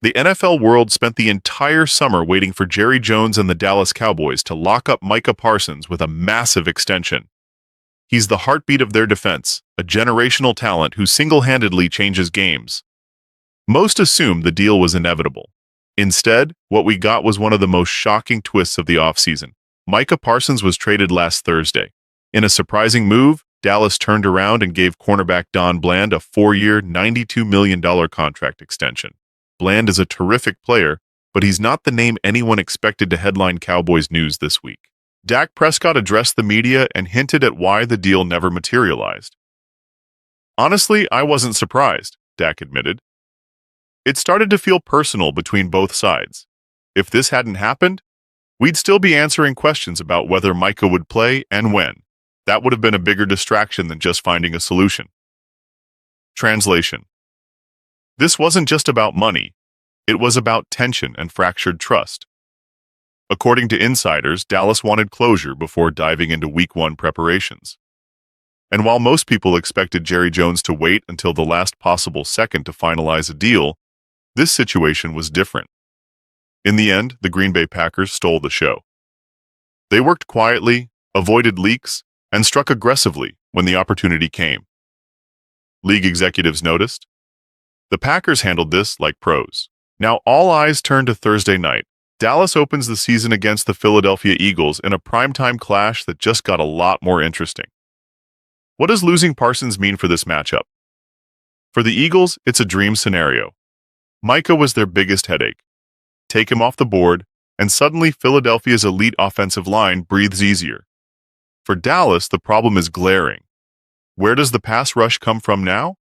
The NFL world spent the entire summer waiting for Jerry Jones and the Dallas Cowboys to lock up Micah Parsons with a massive extension. He's the heartbeat of their defense, a generational talent who single-handedly changes games. Most assumed the deal was inevitable. Instead, what we got was one of the most shocking twists of the offseason. Micah Parsons was traded last Thursday. In a surprising move, Dallas turned around and gave cornerback Don Bland a 4-year, $92 million contract extension. Bland is a terrific player, but he's not the name anyone expected to headline Cowboys news this week. Dak Prescott addressed the media and hinted at why the deal never materialized. "Honestly, I wasn't surprised," Dak admitted. "It started to feel personal between both sides. If this hadn't happened, we'd still be answering questions about whether Micah would play and when. That would have been a bigger distraction than just finding a solution." Translation: this wasn't just about money. It was about tension and fractured trust. According to insiders, Dallas wanted closure before diving into Week 1 preparations. And while most people expected Jerry Jones to wait until the last possible second to finalize a deal, this situation was different. In the end, the Green Bay Packers stole the show. They worked quietly, avoided leaks, and struck aggressively when the opportunity came. League executives noticed. The Packers handled this like pros. Now all eyes turn to Thursday night. Dallas opens the season against the Philadelphia Eagles in a primetime clash that just got a lot more interesting. What does losing Parsons mean for this matchup? For the Eagles, it's a dream scenario. Micah was their biggest headache. Take him off the board, and suddenly Philadelphia's elite offensive line breathes easier. For Dallas, the problem is glaring. Where does the pass rush come from now?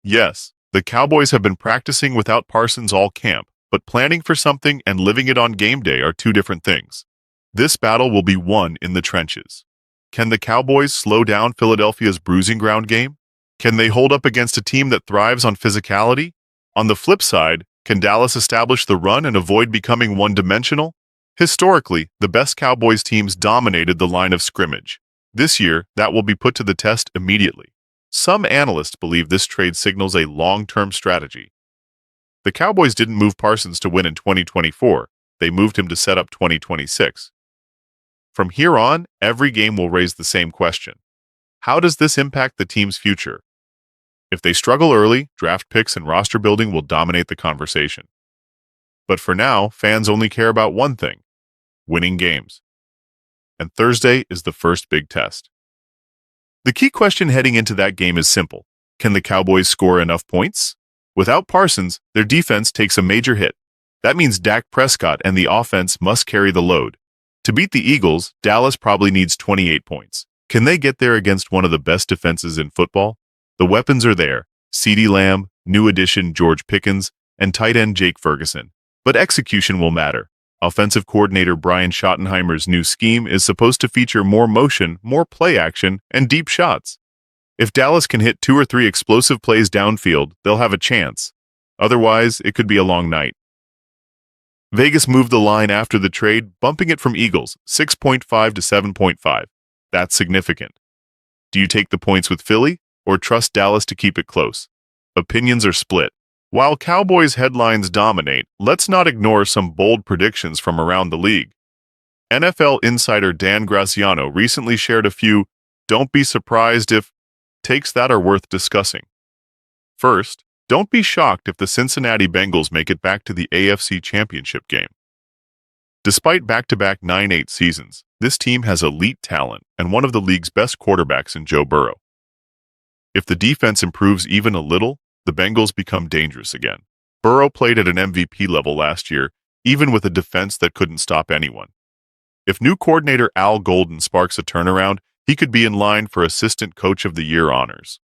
Yes, the Cowboys have been practicing without Parsons all camp, but planning for something and living it on game day are two different things. This battle will be won in the trenches. Can the Cowboys slow down Philadelphia's bruising ground game? Can they hold up against a team that thrives on physicality? On the flip side, can Dallas establish the run and avoid becoming one-dimensional? Historically, the best Cowboys teams dominated the line of scrimmage. This year, that will be put to the test immediately. Some analysts believe this trade signals a long-term strategy. The Cowboys didn't move Parsons to win in 2024. They moved him to set up 2026. From here on, every game will raise the same question. How does this impact the team's future? If they struggle early, draft picks and roster building will dominate the conversation. But for now, fans only care about one thing: winning games. And Thursday is the first big test. The key question heading into that game is simple. Can the Cowboys score enough points? Without Parsons, their defense takes a major hit. That means Dak Prescott and the offense must carry the load. To beat the Eagles, Dallas probably needs 28 points. Can they get there against one of the best defenses in football? The weapons are there: CeeDee Lamb, new addition George Pickens, and tight end Jake Ferguson. But execution will matter. Offensive coordinator Brian Schottenheimer's new scheme is supposed to feature more motion, more play action, and deep shots. If Dallas can hit 2 or 3 explosive plays downfield, they'll have a chance. Otherwise, it could be a long night. Vegas moved the line after the trade, bumping it from Eagles 6.5 to 7.5. That's significant. Do you take the points with Philly, or trust Dallas to keep it close? Opinions are split. While Cowboys headlines dominate, let's not ignore some bold predictions from around the league. NFL insider Dan Graziano recently shared a few "don't be surprised if" takes that are worth discussing. First, don't be shocked if the Cincinnati Bengals make it back to the AFC Championship game. Despite back-to-back 9-8 seasons, this team has elite talent and one of the league's best quarterbacks in Joe Burrow. If the defense improves even a little, the Bengals become dangerous again. Burrow played at an MVP level last year, even with a defense that couldn't stop anyone. If new coordinator Al Golden sparks a turnaround, he could be in line for Assistant Coach of the Year honors.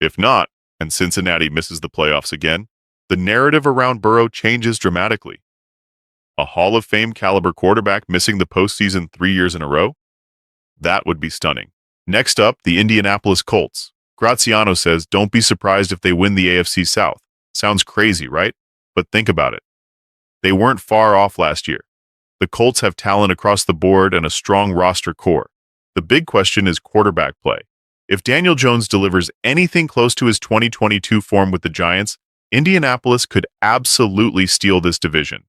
If not, and Cincinnati misses the playoffs again, the narrative around Burrow changes dramatically. A Hall of Fame caliber quarterback missing the postseason 3 years in a row? That would be stunning. Next up, the Indianapolis Colts. Graziano says don't be surprised if they win the AFC South. Sounds crazy, right? But think about it. They weren't far off last year. The Colts have talent across the board and a strong roster core. The big question is quarterback play. If Daniel Jones delivers anything close to his 2022 form with the Giants, Indianapolis could absolutely steal this division.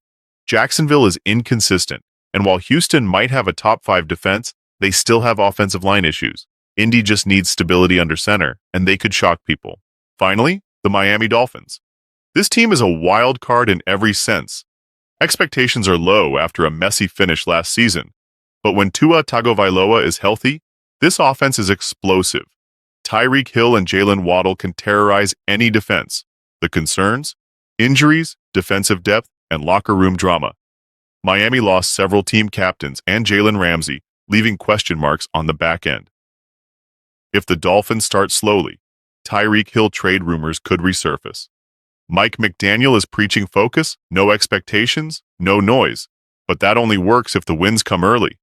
Jacksonville is inconsistent, and while Houston might have a top-5 defense, they still have offensive line issues. Indy just needs stability under center, and they could shock people. Finally, the Miami Dolphins. This team is a wild card in every sense. Expectations are low after a messy finish last season, but when Tua Tagovailoa is healthy, this offense is explosive. Tyreek Hill and Jalen Waddle can terrorize any defense. The concerns? Injuries, defensive depth, and locker room drama. Miami lost several team captains and Jalen Ramsey, leaving question marks on the back end. If the Dolphins start slowly, Tyreek Hill trade rumors could resurface. Mike McDaniel is preaching focus, no expectations, no noise, but that only works if the wins come early.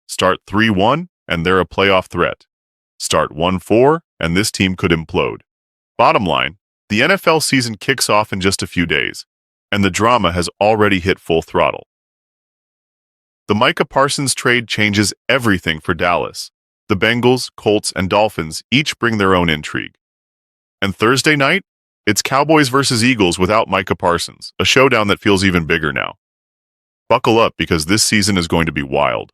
Start 3-1, and they're a playoff threat. Start 1-4, and this team could implode. Bottom line, the NFL season kicks off in just a few days, and the drama has already hit full throttle. The Micah Parsons trade changes everything for Dallas. The Bengals, Colts, and Dolphins each bring their own intrigue. And Thursday night, it's Cowboys versus Eagles without Micah Parsons, a showdown that feels even bigger now. Buckle up because this season is going to be wild.